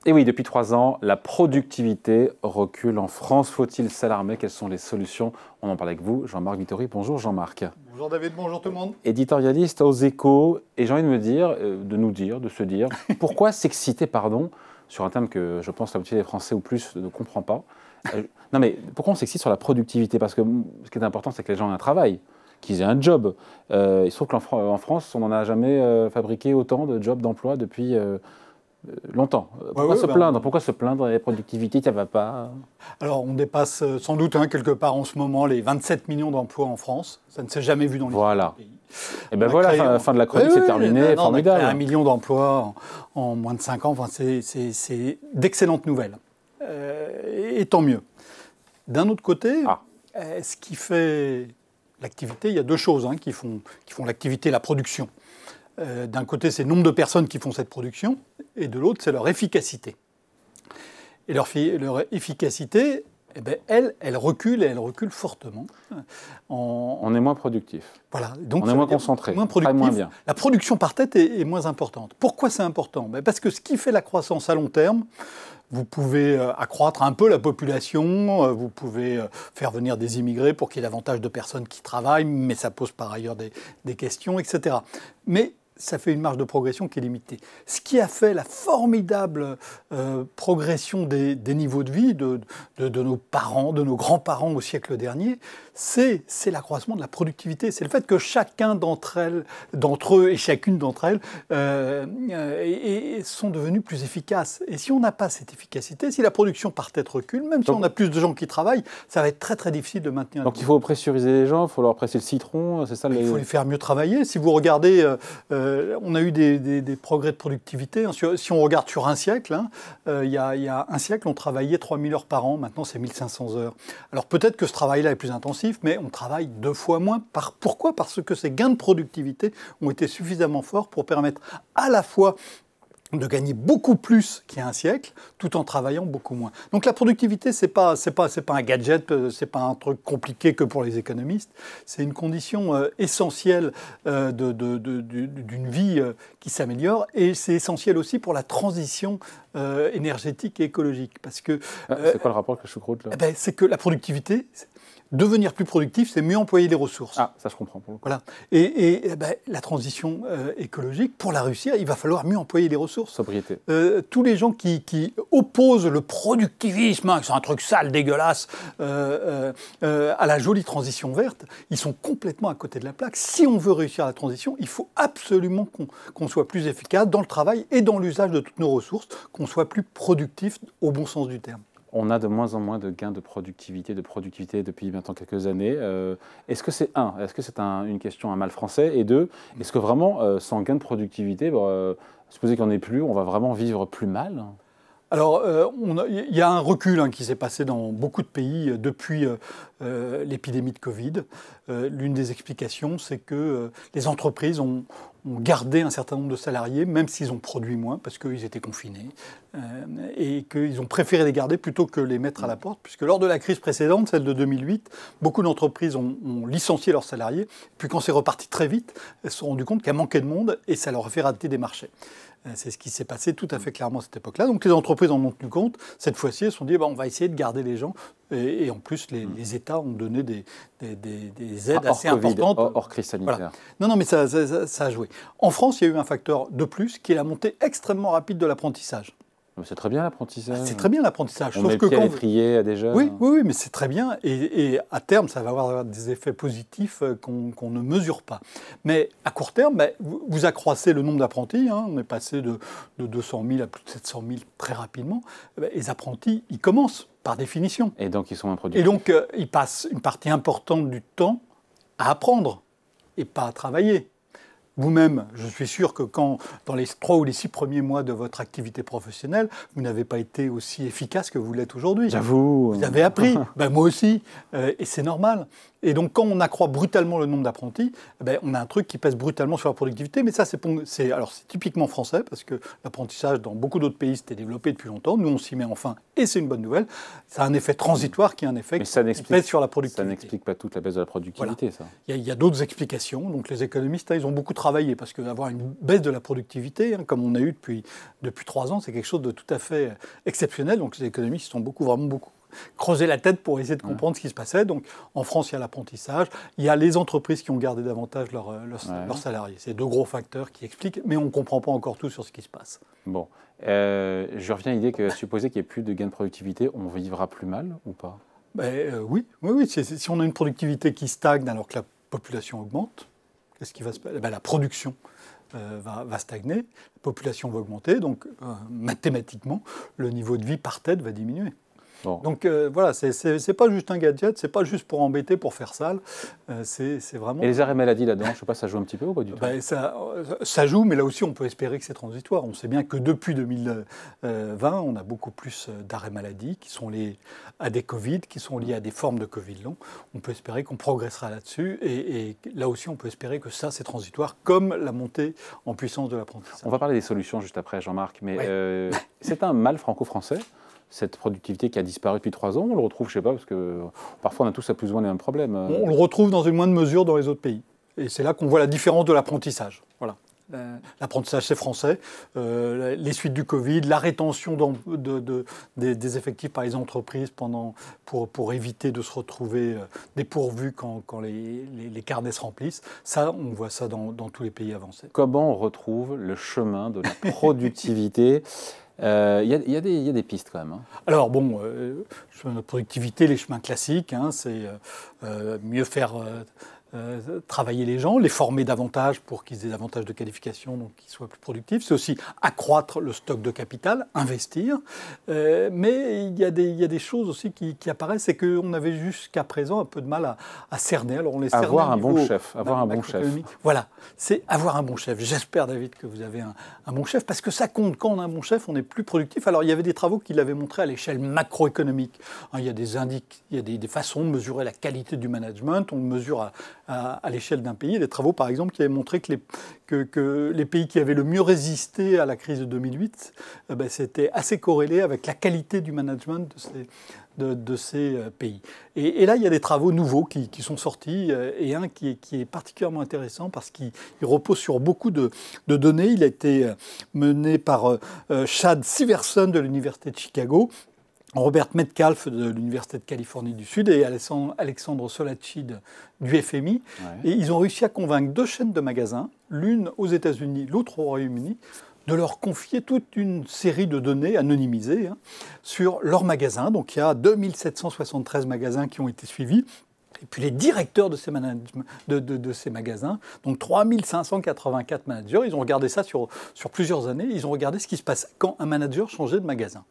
Et oui, depuis 3 ans, la productivité recule en France. Faut-il s'alarmer? Quelles sont les solutions? On en parle avec vous, Jean-Marc Vittori. Bonjour Jean-Marc. Bonjour David, bonjour tout le monde. Éditorialiste aux Échos. Et j'ai envie de me dire, de se dire, pourquoi s'exciter, sur un thème que je pense la moitié des Français ou plus ne comprend pas. Non mais pourquoi on s'excite sur la productivité? Parce que ce qui est important, c'est que les gens aient un travail, qu'ils aient un job. Il se trouve qu'en France, on n'en a jamais fabriqué autant de jobs, d'emplois depuis longtemps. Pourquoi se plaindre? Pourquoi se plaindre? La productivité, ça ne va pas? Alors on dépasse sans doute quelque part en ce moment les 27 millions d'emplois en France. Ça ne s'est jamais vu dans l'histoire du pays. Et ben voilà, fin de la chronique, c'est terminé, formidable. On a créé 1 million d'emplois en moins de 5 ans, enfin, c'est d'excellentes nouvelles. Et tant mieux. D'un autre côté, ce qui fait l'activité, il y a deux choses qui font l'activité, la production. D'un côté, c'est le nombre de personnes qui font cette production, et de l'autre, c'est leur efficacité. Et leur efficacité, eh ben, elle recule, et elle recule fortement. On est moins productif. Voilà. Donc, on est moins concentré, moins productif. Moins bien. La production par tête est moins importante. Pourquoi c'est important? Parce que ce qui fait la croissance à long terme, vous pouvez accroître un peu la population, vous pouvez faire venir des immigrés pour qu'il y ait davantage de personnes qui travaillent, mais ça pose par ailleurs des questions, etc. Mais ça fait une marge de progression qui est limitée. Ce qui a fait la formidable progression des niveaux de vie de nos parents, de nos grands-parents au siècle dernier, c'est l'accroissement de la productivité. C'est le fait que chacun d'entre eux et chacune d'entre elles sont devenus plus efficaces. Et si on n'a pas cette efficacité, si la production par tête recule, même si on a plus de gens qui travaillent, ça va être très très difficile de maintenir. Donc il faut pressuriser les gens, il faut leur presser le citron, c'est ça? Il faut les faire mieux travailler. Si vous regardez, on a eu des progrès de productivité. Si on regarde sur un siècle, il y a un siècle, on travaillait 3000 heures par an. Maintenant, c'est 1500 heures. Alors peut-être que ce travail-là est plus intensif, mais on travaille 2 fois moins. Pourquoi? Parce que ces gains de productivité ont été suffisamment forts pour permettre à la fois de gagner beaucoup plus qu'il y a un siècle, tout en travaillant beaucoup moins. Donc la productivité, c'est pas un gadget, c'est pas un truc compliqué que pour les économistes. C'est une condition essentielle d'une vie qui s'améliore, et c'est essentiel aussi pour la transition énergétique et écologique. Parce que c'est quoi le rapport avec la choucroute là? C'est que la productivité, devenir plus productif, c'est mieux employer les ressources. Ah, ça je comprends. Pour le coup. Voilà. Et la transition écologique, pour la réussir, il va falloir mieux employer les ressources. Sobriété. Tous les gens qui opposent le productivisme, c'est un truc sale, dégueulasse, à la jolie transition verte, ils sont complètement à côté de la plaque. Si on veut réussir la transition, il faut absolument qu'on soit plus efficace dans le travail et dans l'usage de toutes nos ressources, qu'on soit plus productif au bon sens du terme. On a de moins en moins de gains de productivité depuis maintenant quelques années. Est-ce que c'est une question, un mal français? Et deux, est-ce que vraiment, sans gain de productivité, supposé qu'il n'y en ait plus, on va vraiment vivre plus mal? Alors, il y a un recul qui s'est passé dans beaucoup de pays depuis l'épidémie de Covid. L'une des explications, c'est que les entreprises ont gardé un certain nombre de salariés, même s'ils ont produit moins, parce qu'ils étaient confinés, et qu'ils ont préféré les garder plutôt que les mettre à la porte, puisque lors de la crise précédente, celle de 2008, beaucoup d'entreprises ont licencié leurs salariés, puis quand c'est reparti très vite, elles se sont rendues compte qu'il manquait de monde, et ça leur a fait rater des marchés. C'est ce qui s'est passé tout à fait clairement à cette époque-là. Donc les entreprises en ont tenu compte. Cette fois-ci, elles se sont dit on va essayer de garder les gens. Et en plus, les États ont donné des aides assez importantes. Hors crise sanitaire. Voilà. Non, mais ça a joué. En France, il y a eu un facteur de plus qui est la montée extrêmement rapide de l'apprentissage. C'est très bien l'apprentissage. C'est très bien l'apprentissage. On met le pied à l'étrier à des jeunes. Oui, mais c'est très bien. Et à terme, ça va avoir des effets positifs qu'on ne mesure pas. Mais à court terme, vous accroissez le nombre d'apprentis. On est passé de 200 000 à plus de 700 000 très rapidement. Les apprentis, ils commencent par définition. Et donc, ils sont moins productifs. Et donc, ils passent une partie importante du temps à apprendre et pas à travailler. Vous-même, je suis sûr que dans les 3 ou les 6 premiers mois de votre activité professionnelle, vous n'avez pas été aussi efficace que vous l'êtes aujourd'hui. J'avoue. Vous avez appris. Moi aussi. Et c'est normal. Et donc, quand on accroît brutalement le nombre d'apprentis, on a un truc qui pèse brutalement sur la productivité. Mais ça, c'est typiquement français, parce que l'apprentissage, dans beaucoup d'autres pays, s'était développé depuis longtemps. Nous, on s'y met enfin, et c'est une bonne nouvelle. Ça a un effet transitoire qui est un effet qui pèse sur la productivité. Ça n'explique pas toute la baisse de la productivité, voilà. Ça. Il y a d'autres explications. Donc, les économistes, ils ont beaucoup travailler, parce qu'avoir une baisse de la productivité, hein, comme on a eu depuis 3 ans, c'est quelque chose de tout à fait exceptionnel. Donc les économistes sont vraiment beaucoup creuser la tête pour essayer de comprendre ce qui se passait. Donc en France, il y a l'apprentissage, il y a les entreprises qui ont gardé davantage leurs salariés. C'est 2 gros facteurs qui expliquent, mais on ne comprend pas encore tout sur ce qui se passe. Bon, je reviens à l'idée que supposer qu'il n'y ait plus de gains de productivité, on vivra plus mal ou pas? Oui. Si on a une productivité qui stagne alors que la population augmente, qu'est-ce qui va se passer? La production va stagner, la population va augmenter, donc mathématiquement, le niveau de vie par tête va diminuer. Bon. Donc voilà, c'est pas juste un gadget, c'est pas juste pour embêter, pour faire sale, c'est vraiment... Et les arrêts maladie là-dedans, je ne sais pas, ça joue un petit peu ou pas du tout? Ça joue, mais là aussi on peut espérer que c'est transitoire. On sait bien que depuis 2020, on a beaucoup plus d'arrêts maladie qui sont liés à des Covid, qui sont liés à des formes de Covid long. On peut espérer qu'on progressera là-dessus, et là aussi on peut espérer que ça c'est transitoire, comme la montée en puissance de l'apprentissage. On va parler des solutions juste après, Jean-Marc, mais c'est un mal franco-français, cette productivité qui a disparu depuis 3 ans, on le retrouve, je ne sais pas, parce que parfois on a tous à plus ou moins les mêmes problèmes. On le retrouve dans une moindre mesure dans les autres pays. Et c'est là qu'on voit la différence de l'apprentissage. Voilà. L'apprentissage, c'est français. Les suites du Covid, la rétention des effectifs par les entreprises pour éviter de se retrouver dépourvus quand les carnets se remplissent. Ça, on voit ça dans tous les pays avancés. Comment on retrouve le chemin de la productivité? Il y a des pistes quand même. Hein. Alors bon, chemin de productivité, les chemins classiques, hein, c'est mieux faire travailler les gens, les former davantage pour qu'ils aient davantage de qualifications, donc qu'ils soient plus productifs. C'est aussi accroître le stock de capital, investir. Mais il y a des choses aussi qui apparaissent, c'est qu'on avait jusqu'à présent un peu de mal à cerner. Alors on les cerne avoir un bon chef. Voilà, c'est avoir un bon chef. J'espère, David, que vous avez un bon chef, parce que ça compte. Quand on a un bon chef, on est plus productif. Alors il y avait des travaux qui l'avaient montré à l'échelle macroéconomique. Hein, il y a des façons de mesurer la qualité du management. On le mesure à l'échelle d'un pays. Des travaux, par exemple, qui avaient montré que les pays qui avaient le mieux résisté à la crise de 2008, c'était assez corrélé avec la qualité du management de ces pays. Et là, il y a des travaux nouveaux qui sont sortis, et un qui est particulièrement intéressant parce qu'il repose sur beaucoup de données. Il a été mené par Chad Siverson de l'Université de Chicago, Robert Metcalfe de l'Université de Californie du Sud et Alexandre Solacci du FMI. Ouais. Et ils ont réussi à convaincre 2 chaînes de magasins, l'une aux États-Unis, l'autre au Royaume-Uni, de leur confier toute une série de données anonymisées sur leurs magasins. Donc il y a 2773 magasins qui ont été suivis. Et puis les directeurs de ces magasins, donc 3584 managers, ils ont regardé ça sur plusieurs années, ils ont regardé ce qui se passait quand un manager changeait de magasin.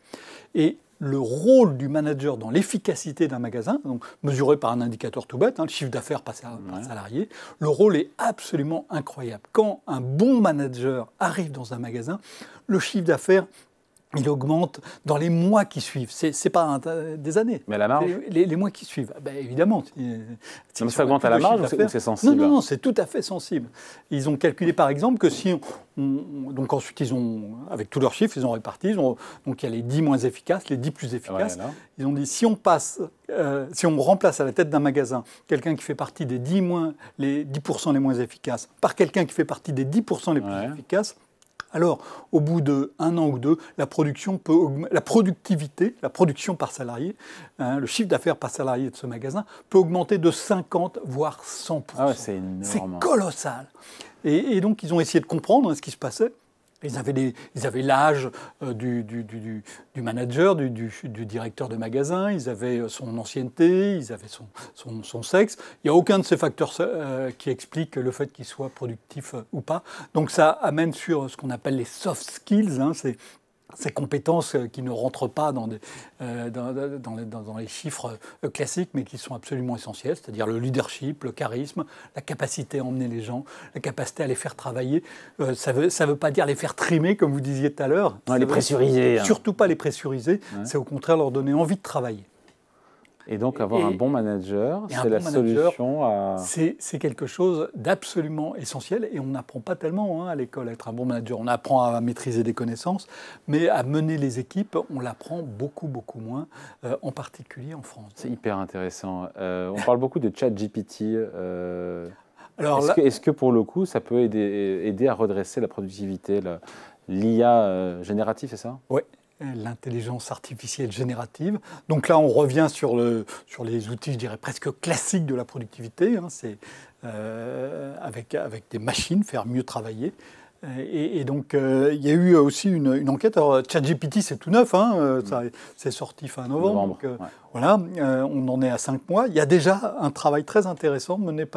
Et le rôle du manager dans l'efficacité d'un magasin, donc mesuré par un indicateur tout bête, le chiffre d'affaires par salarié, le rôle est absolument incroyable. Quand un bon manager arrive dans un magasin, le chiffre d'affaires, il augmente dans les mois qui suivent. C'est pas des années. Mais la marge les mois qui suivent, évidemment. Ça augmente à la marge ou c'est sensible? Non, c'est tout à fait sensible. Ils ont calculé par exemple que si donc ensuite avec tous leurs chiffres, ils ont réparti. Donc il y a les 10 moins efficaces, les 10 plus efficaces. Ouais, ils ont dit si on remplace à la tête d'un magasin quelqu'un qui fait partie des 10% les moins efficaces par quelqu'un qui fait partie des 10% les plus efficaces, alors, au bout d'1 an ou 2, la production par salarié, le chiffre d'affaires par salarié de ce magasin peut augmenter de 50 voire 100%. Ah ouais, c'est énorme. C'est colossal. Et donc, ils ont essayé de comprendre ce qui se passait. Ils avaient l'âge du manager, du directeur de magasin, ils avaient son ancienneté, ils avaient son sexe. Il n'y a aucun de ces facteurs qui explique le fait qu'il soit productif ou pas. Donc ça amène sur ce qu'on appelle les soft skills, ces compétences qui ne rentrent pas dans les chiffres classiques, mais qui sont absolument essentielles, c'est-à-dire le leadership, le charisme, la capacité à emmener les gens, la capacité à les faire travailler. Ça veut pas dire les faire trimer, comme vous disiez tout à l'heure. Les pressuriser. Surtout pas les pressuriser, c'est au contraire leur donner envie de travailler. Et donc avoir un bon manager, c'est la solution à... C'est quelque chose d'absolument essentiel et on n'apprend pas tellement à l'école à être un bon manager. On apprend à maîtriser des connaissances, mais à mener les équipes, on l'apprend beaucoup, beaucoup moins, en particulier en France. C'est hyper intéressant. On parle beaucoup de ChatGPT. Alors, est-ce que pour le coup, ça peut aider à redresser la productivité, l'IA générative, c'est ça? Oui, l'intelligence artificielle générative. Donc là, on revient sur les outils, je dirais, presque classiques de la productivité. C'est avec des machines, faire mieux travailler. Et donc, il y a eu aussi une enquête. Alors, ChatGPT, c'est tout neuf, c'est sorti fin novembre. Donc, voilà, on en est à 5 mois. Il y a déjà un travail très intéressant mené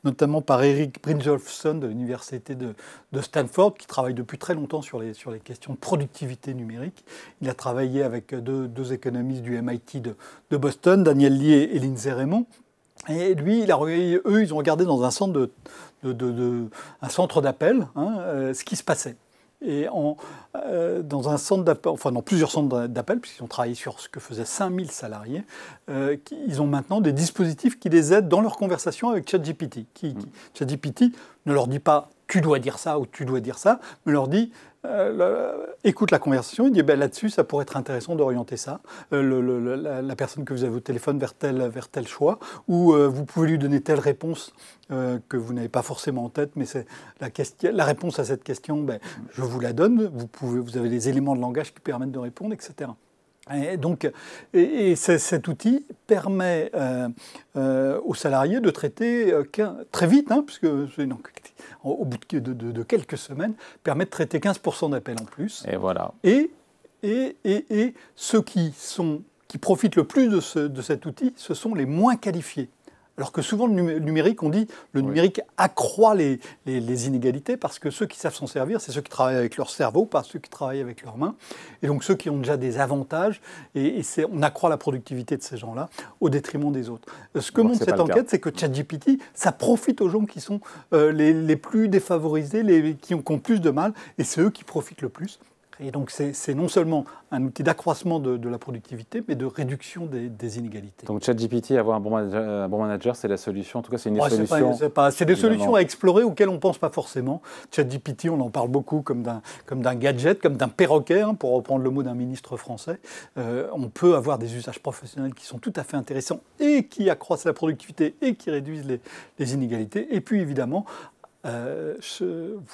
notamment par Eric Brynjolfsson de l'université de Stanford, qui travaille depuis très longtemps sur les questions de productivité numérique. Il a travaillé avec deux économistes du MIT de Boston, Daniel Lee et Lindsay Raymond. Et lui, eux, ils ont regardé dans un centre un centre d'appel, ce qui se passait. Et dans un centre d'appel, enfin dans plusieurs centres d'appel, puisqu'ils ont travaillé sur ce que faisaient 5000 salariés, ils ont maintenant des dispositifs qui les aident dans leur conversation avec ChatGPT. ChatGPT ne leur dit pas « tu dois dire ça » ou « tu dois dire ça », mais leur dit écoute la conversation, il dit là-dessus, ça pourrait être intéressant d'orienter ça, la personne que vous avez au téléphone vers tel choix, ou vous pouvez lui donner telle réponse que vous n'avez pas forcément en tête, mais c'est la réponse à cette question, je vous la donne, vous avez les éléments de langage qui permettent de répondre, etc. Et donc, cet outil permet aux salariés de traiter très vite, puisque au bout de quelques semaines, permet de traiter 15% d'appels en plus. Et voilà. Et ceux qui profitent le plus de cet outil, ce sont les moins qualifiés. Alors que souvent, le numérique, on dit, le numérique accroît les inégalités parce que ceux qui savent s'en servir, c'est ceux qui travaillent avec leur cerveau, pas ceux qui travaillent avec leurs mains. Et donc ceux qui ont déjà des avantages, on accroît la productivité de ces gens-là au détriment des autres. Ce que montre cette enquête, c'est que ChatGPT, ça profite aux gens qui sont les plus défavorisés, qui ont plus de mal, et c'est eux qui profitent le plus. Et donc, c'est non seulement un outil d'accroissement de la productivité, mais de réduction des inégalités. Donc, ChatGPT, avoir un bon manager, c'est la solution. En tout cas, c'est une des solutions. C'est des solutions à explorer auxquelles on ne pense pas forcément. ChatGPT, on en parle beaucoup comme d'un gadget, comme d'un perroquet, pour reprendre le mot d'un ministre français. On peut avoir des usages professionnels qui sont tout à fait intéressants et qui accroissent la productivité et qui réduisent les inégalités. Et puis, évidemment,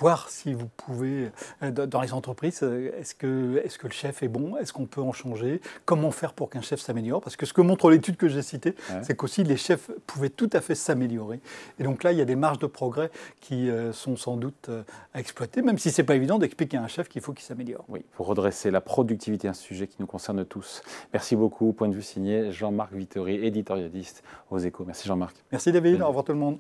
voir si vous pouvez, dans les entreprises, est-ce que le chef est bon, est-ce qu'on peut en changer, comment faire pour qu'un chef s'améliore, parce que ce que montre l'étude que j'ai citée, c'est qu'aussi les chefs pouvaient tout à fait s'améliorer. Et donc là, il y a des marges de progrès qui sont sans doute à exploiter, même si ce n'est pas évident d'expliquer à un chef qu'il faut qu'il s'améliore. Oui, pour redresser la productivité, un sujet qui nous concerne tous. Merci beaucoup. Point de vue signé Jean-Marc Vittori, éditorialiste aux Échos. Merci Jean-Marc. Merci David, au revoir tout le monde.